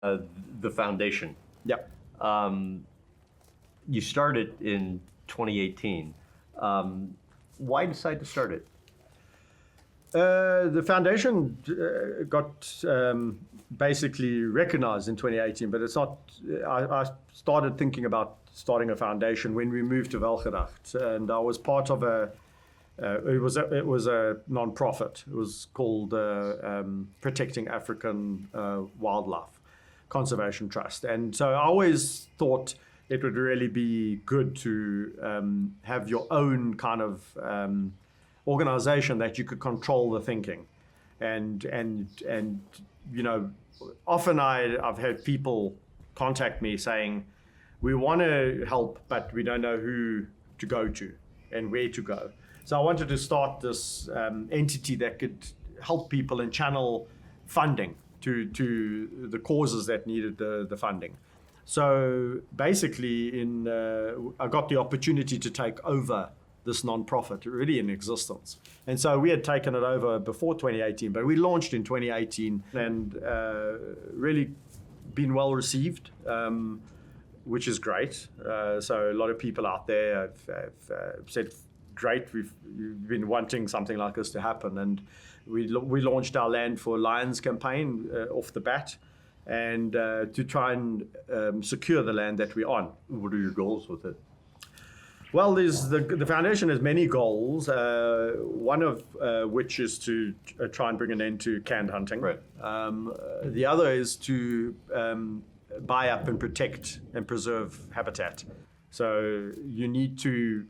The foundation. Yep. You started in 2018. Why decide to start it? The foundation got basically recognized in 2018, but it's not. I started thinking about starting a foundation when we moved to Welgedacht, and I was part of a. It was a non-profit. It was called Protecting African Wildlife Conservation Trust, and so I always thought it would really be good to have your own kind of organization that you could control the thinking, and you know, often I've had people contact me saying, we want to help, but we don't know who to go to and where to go. So I wanted to start this entity that could help people and channel funding to the causes that needed the funding. So basically, I got the opportunity to take over this nonprofit already in existence. And so we had taken it over before 2018, but we launched in 2018 and really been well received, which is great. So a lot of people out there have said, great, you've been wanting something like this to happen. And we launched our Land for Lions campaign off the bat, and to try and secure the land that we're on. What are your goals with it? Well, the foundation has many goals, one of which is to try and bring an end to canned hunting. Right. The other is to buy up and protect and preserve habitat. So you need to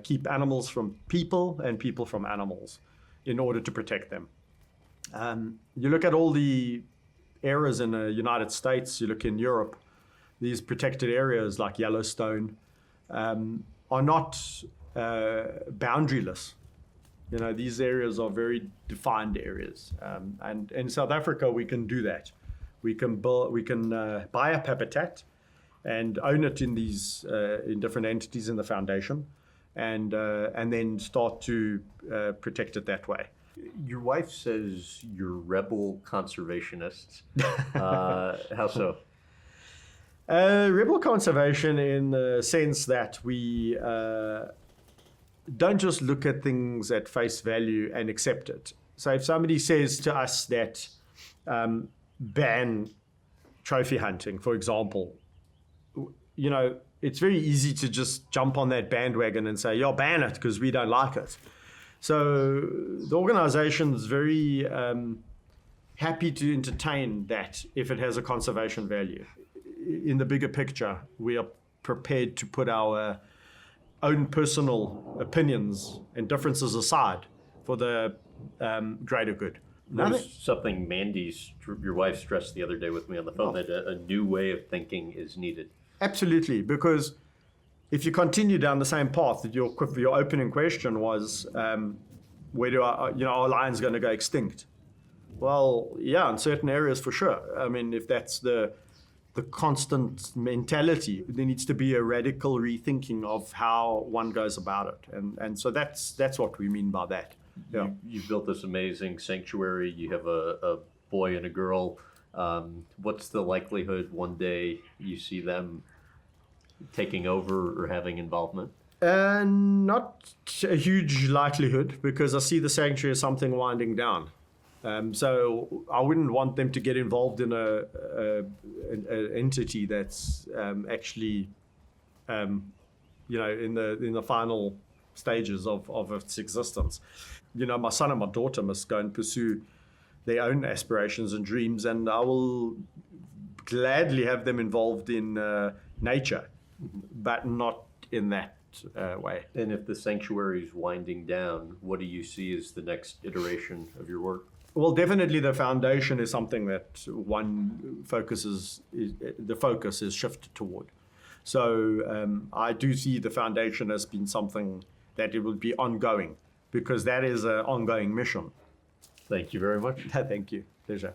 keep animals from people and people from animals in order to protect them. You look at all the areas in the United States, you look in Europe, these protected areas like Yellowstone, are not boundaryless. You know, these areas are very defined areas. And in South Africa, we can do that. We can buy up habitat and own it in these in different entities in the foundation, and then start to protect it that way. Your wife says you're rebel conservationists. How so? Rebel conservation in the sense that we don't just look at things at face value and accept it. So if somebody says to us that ban trophy hunting, for example, you know, it's very easy to just jump on that bandwagon and say, yeah, ban it because we don't like it. So the organization is very happy to entertain that if it has a conservation value. In the bigger picture, we are prepared to put our own personal opinions and differences aside for the greater good. There's something your wife stressed the other day with me on the phone, that a new way of thinking is needed. Absolutely, because if you continue down the same path, that your opening question was, where are lions going to go extinct? Well, yeah, in certain areas for sure. I mean, if that's the constant mentality, there needs to be a radical rethinking of how one goes about it, and so that's what we mean by that. Yeah. You've built this amazing sanctuary. You have a boy and a girl. What's the likelihood one day you see them taking over or having involvement? Not a huge likelihood, because I see the sanctuary as something winding down. So I wouldn't want them to get involved in an entity that's actually, in the final stages of its existence. You know, my son and my daughter must go and pursue their own aspirations and dreams, and I will gladly have them involved in nature, but not in that way. And if the sanctuary is winding down, what do you see as the next iteration of your work? Well, definitely the foundation is something that the focus is shifted toward. So I do see the foundation as being something that it will be ongoing, because that is an ongoing mission. Thank you very much. Thank you. Pleasure.